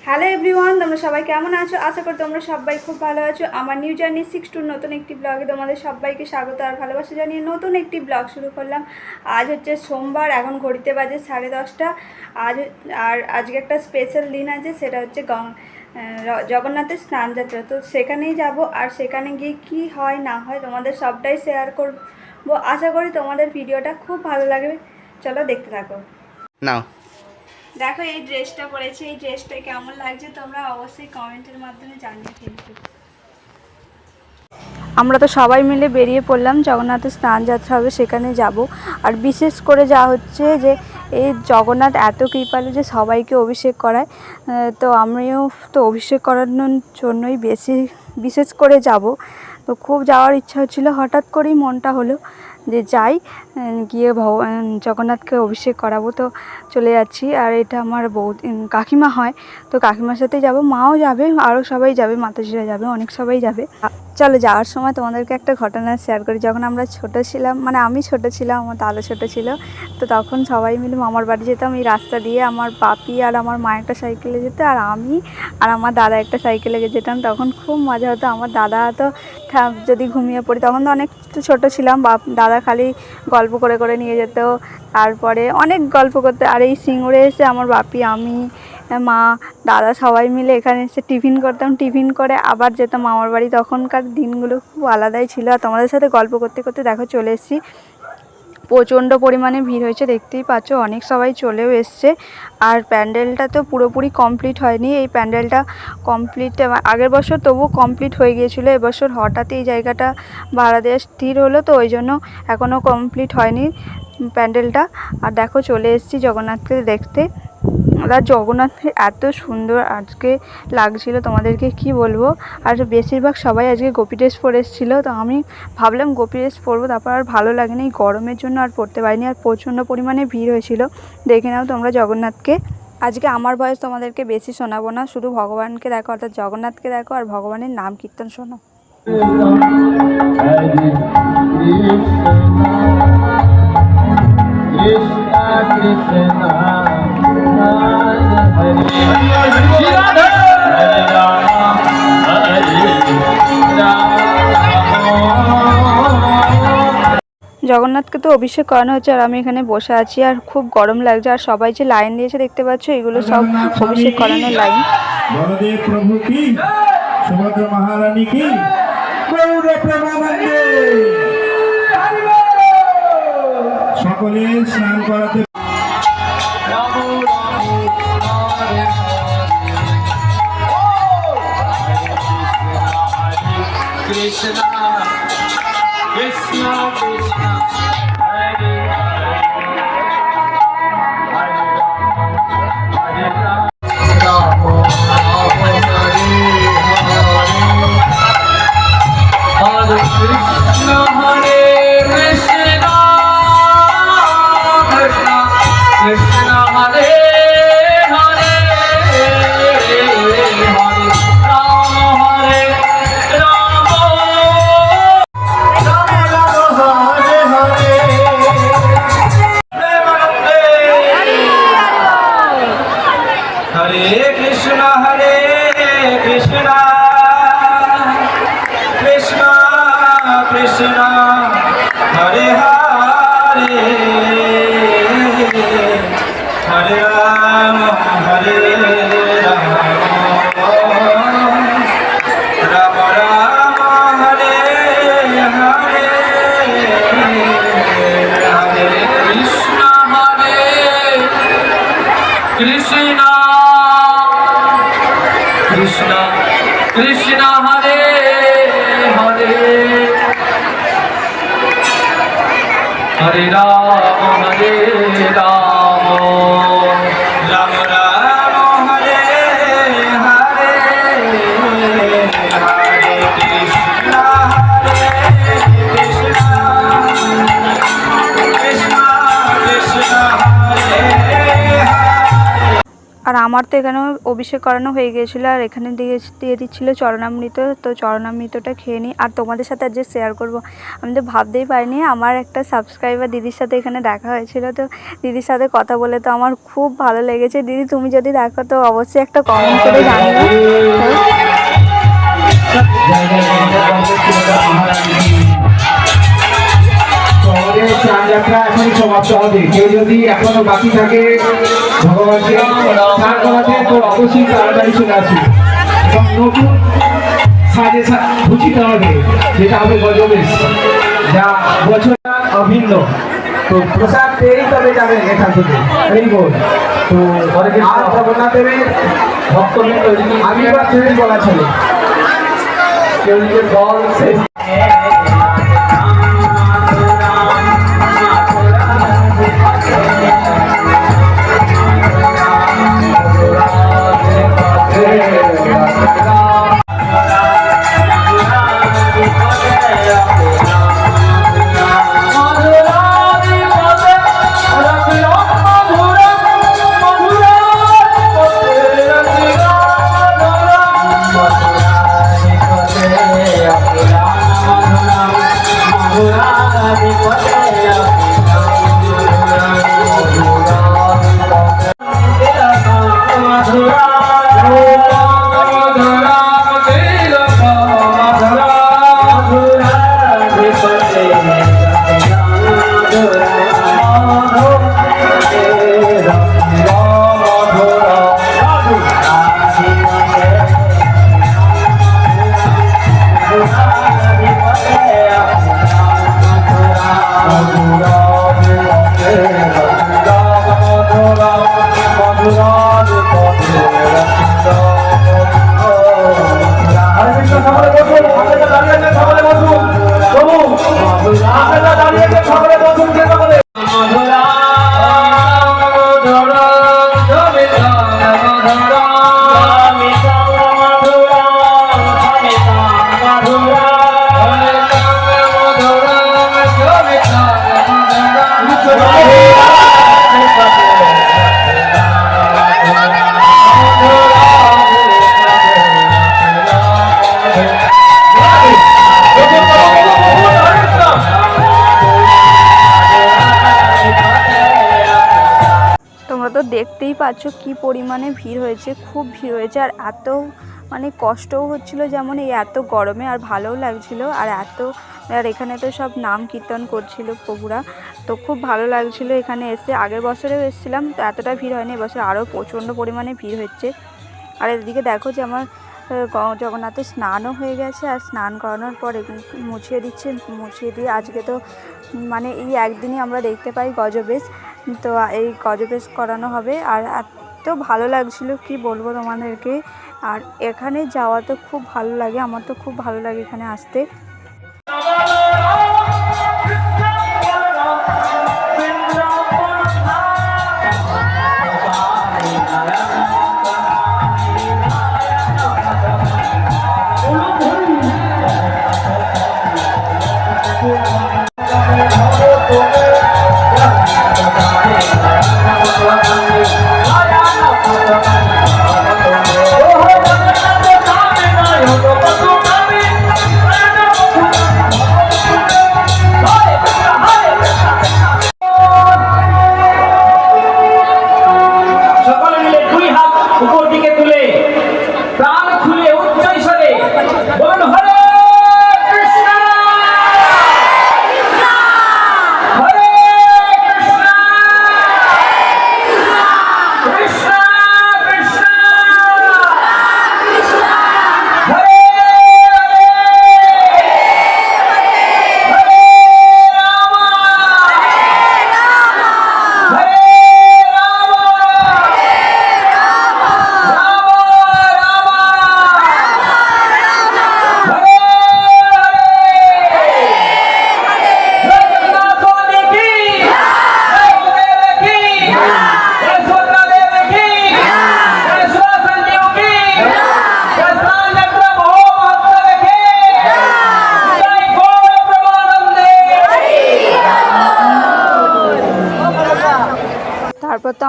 Hello everyone, তোমরা সবাই কেমন আছো? আশা করি তোমরা সবাই খুব ভালো আছো। আমার নিউ জার্নি 6 নতুন একটি ব্লগে তোমাদের সবাইকে স্বাগত আর ভালোবাসা জানিয়ে নতুন একটি ব্লগ শুরু করলাম। আজ হচ্ছে সোমবার, এখন ঘড়িতে বাজে 10:30। আজকে একটা স্পেশাল দিন আছে, সেটা হচ্ছে জগন্নাথের স্নানযাত্রা। তো সেখানেই যাব, আর সেখানে গিয়ে কী হয় না হয় তোমাদের সবটাই শেয়ার করবো। আশা করি তোমাদের ভিডিওটা খুব ভালো লাগবে। চলো দেখতে থাকো। নাও দেখো এই ড্রেসটা পরেছি, এই ড্রেসটা কেমন লাগছে তোমরা অবশ্যই কমেন্টের মাধ্যমে জানিয়ে ফেলবে। আমরা তো সবাই মিলে বেরিয়ে পড়লাম, জগন্নাথের স্নান যাত্রা হবে সেখানে যাব। আর বিশেষ করে যা হচ্ছে যে এই জগন্নাথ এত কৃপালু যে সবাইকে অভিষেক করায়। তো আমিও তো অভিষেক করানোর জন্যই বিশেষ করে যাব। তো খুব যাওয়ার ইচ্ছা হচ্ছিলো, হঠাৎ করেই মনটা হলো যে যাই, গিয়ে ভগবান জগন্নাথকে অভিষেক করাবো। তো চলে যাচ্ছি। আর এটা আমার কাকিমা হয়, তো কাকিমার সাথেই যাব, মাও যাবে, আরও সবাই যাবে, মাতাজিরা যাবে, অনেক সবাই যাবে। চলো যাওয়ার সময় তোমাদেরকে একটা ঘটনা শেয়ার করি। যখন আমরা ছোটো ছিলাম, মানে আমি ছোটো ছিলাম, আমার দাদা ছোটো ছিল, তো তখন সবাই মিলে মামার বাড়ি যেতাম। এই রাস্তা দিয়ে আমার বাপি আর আমার মা একটা সাইকেলে যেত, আর আমি আর আমার দাদা একটা সাইকেলে যেতাম। তখন খুব মজা হতো। আমার দাদা তো যদি ঘুমিয়ে পড়ি, তখন তো অনেক ছোটো ছিলাম, দাদা খালি গল্প করে করে নিয়ে যেত। তারপরে অনেক গল্প করতে, আর এই সিঙ্গুরে এসে আমার বাপি, আমি, মা, দাদা সবাই মিলে এখানে এসে টিফিন করতাম। টিফিন করে আবার যেতাম মামার বাড়ি। তখনকার দিনগুলো খুব আলাদাই ছিল। আর তোমাদের সাথে গল্প করতে করতে দেখো চলে এসেছি। প্রচণ্ড পরিমাণে ভিড় হয়েছে, দেখতেই পাচ্ছ, অনেক সবাই চলেও এসছে। আর প্যান্ডেলটা তো পুরোপুরি কমপ্লিট হয়নি। এই প্যান্ডেলটা কমপ্লিট আগের বছর তবুও কমপ্লিট হয়ে গিয়েছিলো। এবছর হঠাৎ এই জায়গাটা ভাড়া দেওয়া স্থির হলো, তো ওই জন্য এখনও কমপ্লিট হয়নি প্যান্ডেলটা। আর দেখো চলে এসেছি জগন্নাথকে দেখতে। আর জগন্নাথকে এত সুন্দর আজকে লাগছিল, তোমাদেরকে কি বলবো। আর বেশিরভাগ সবাই আজকে গোপী ড্রেস পরে এসেছিলো, তো আমি ভাবলাম গোপী ড্রেস পরবো, তারপর আর ভালো লাগেনি, গরমের জন্য আর পরতে পারিনি। আর প্রচণ্ড পরিমাণে ভিড় হয়েছিল। দেখে নাও তোমরা জগন্নাথকে। আজকে আমার বয়স তোমাদেরকে বেশি শোনাবো না, শুধু ভগবানকে দেখো, অর্থাৎ জগন্নাথকে দেখো, আর ভগবানের নাম কীর্তন শোনো। জগন্নাথকে তো অভিষেক করানো হচ্ছে, আর আমি এখানে বসে আছি, আর খুব গরম লাগছে। আর সবাই যে লাইন দিয়েছে দেখতে পাচ্ছ, এগুলো সব অভিষেক করানোর লাইন। বলদেব প্রভু কি, সুভদ্রা মহারানী কি, গৌর প্রেমানন্দে সকলে স্নান করাতে। Krishna Krishna Krishna Hare Hare Rama Hare Krishna Hare Krishna Krishna Krishna Hare Krishna Hare Hare Hare Rama Hare Rama Rama Rama Hare Hare Hare Krishna Hare Krishna Krishna Krishna Hare Hare Hare Rama Hare Rama Rama Rama Hare Hare Hare Krishna Hare Krishna Krishna Krishna Hare Hare। আর আমার তো এখানে অভিষেক করানো হয়ে গিয়েছিলো, আর এখানে দিয়ে দিচ্ছিলো চরণামৃত। তো চরণামৃতটা খেয়ে নিই, আর তোমাদের সাথে আজ শেয়ার করব। আমি তো ভাবতেই পারিনি, আমার একটা সাবস্ক্রাইবার দিদির সাথে এখানে দেখা হয়েছিল। তো দিদির সাথে কথা বলে তো আমার খুব ভালো লেগেছে। দিদি, তুমি যদি দেখো তো অবশ্যই একটা কমেন্ট করে জানিও। আমাদের স্নান যাত্রা এখনই সমাপ্ত হবে। কেউ যদি এখনো বাকি থাকে ভগবানকে স্নান করাতে, তো অবশ্যই তাড়াতাড়ি চলে আসুন এবং নতুন সাজে ভূষিত হবে, যেটা হবে গজবেশ, যা বছর অভিন্ন। তো প্রসাদ পেয়েই তবে যাবেন এখান থেকে। এই বল তো আর জগন্নাথ দেবের ভক্তবৃন্দ আমি এবার ছেড়ে বলা ছিল কেউ নিজের বল শেষ তোমরা তো দেখতেই পাচ্ছ কি পরিমাণে ভিড় হয়েছে, খুব ভিড় হয়েছে। আর এত মানে কষ্টও হচ্ছিল, যেমন এই এত গরমে, আর ভালোও লাগছিল। আর এখানে তো সব নাম কীর্তন করছিল প্রভুরা, তো খুব ভালো লাগছিল এখানে এসে। আগের বছরেও এসেছিলাম, তো এতটা ভিড় হয়নি, এবছর আরও প্রচণ্ড পরিমাণে ভিড় হচ্ছে। আর এদিকে দেখো যে আমার জগন্নাথের স্নানও হয়ে গেছে, আর স্নান করানোর পরে মুছিয়ে দিচ্ছে। মুছিয়ে দিয়ে আজকে তো মানে এই একদিনই আমরা দেখতে পাই গজবেশ, তো এই গজবেশ করানো হবে। আর এত ভালো লাগছিল কি বলবো তোমাদেরকে। আর এখানে যাওয়া তো খুব ভালো লাগে, আমার তো খুব ভালো লাগে এখানে আসতে।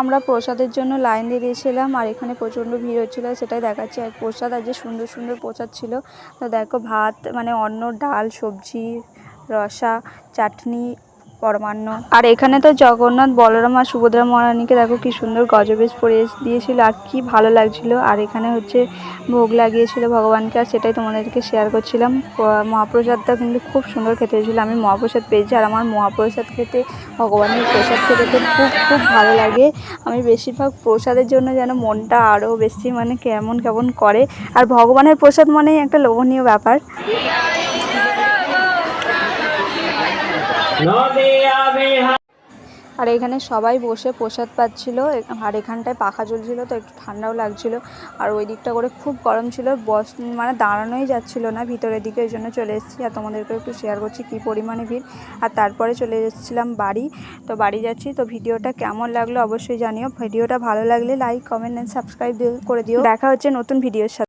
আমরা প্রসাদের জন্য লাইন দিয়ে দিয়েছিলাম, আর এখানে প্রচণ্ড ভিড় হচ্ছিলো, সেটাই দেখাচ্ছি। আর প্রসাদ আর যে সুন্দর সুন্দর প্রসাদ ছিল। তো দেখো ভাত মানে অন্ন, ডাল, সবজি, রসা, চাটনি, পরমান্ন। আর এখানে তো জগন্নাথ, বলরাম আর সুভদ্রা মহারানীকে দেখো কি সুন্দর গজবেশ পরিয়ে দিয়েছিল, আর কি ভালো লাগছিল। আর এখানে হচ্ছে ভোগ লাগিয়েছিল ভগবানকে, আর সেটাই তোমাদেরকে শেয়ার করছিলাম। মহাপ্রসাদটা কিন্তু খুব সুন্দর খেতে হয়েছিল। আমি মহাপ্রসাদ পেয়েছি, আর আমার মহাপ্রসাদ খেতে, ভগবানের প্রসাদ খেতে খুব খুব ভালো লাগে। আমি বেশিরভাগ প্রসাদের জন্য যেন মনটা আরও বেশি মানে কেমন কেমন করে। আর ভগবানের প্রসাদ মানেই একটা লোভনীয় ব্যাপার। আর এখানে সবাই বসে প্রসাদ পাচ্ছিল, আর এখানটায় পাখা জ্বলছিল, তো একটু ঠান্ডাও লাগছিল। আর ওই দিকটা করে খুব গরম ছিল, মানে দাঁড়ানোই যাচ্ছিল না ভিতরের দিকে, ওই জন্য চলে এসেছি। আর তোমাদেরকে একটু শেয়ার করছি কী পরিমাণে ভিড়। আর তারপরে চলে এসেছিলাম বাড়ি, তো বাড়ি যাচ্ছি। তো ভিডিওটা কেমন লাগলো অবশ্যই জানিও। ভিডিওটা ভালো লাগলে লাইক, কমেন্ট অ্যান্ড সাবস্ক্রাইব করে দিও। দেখা হচ্ছে নতুন ভিডিওর সাথে।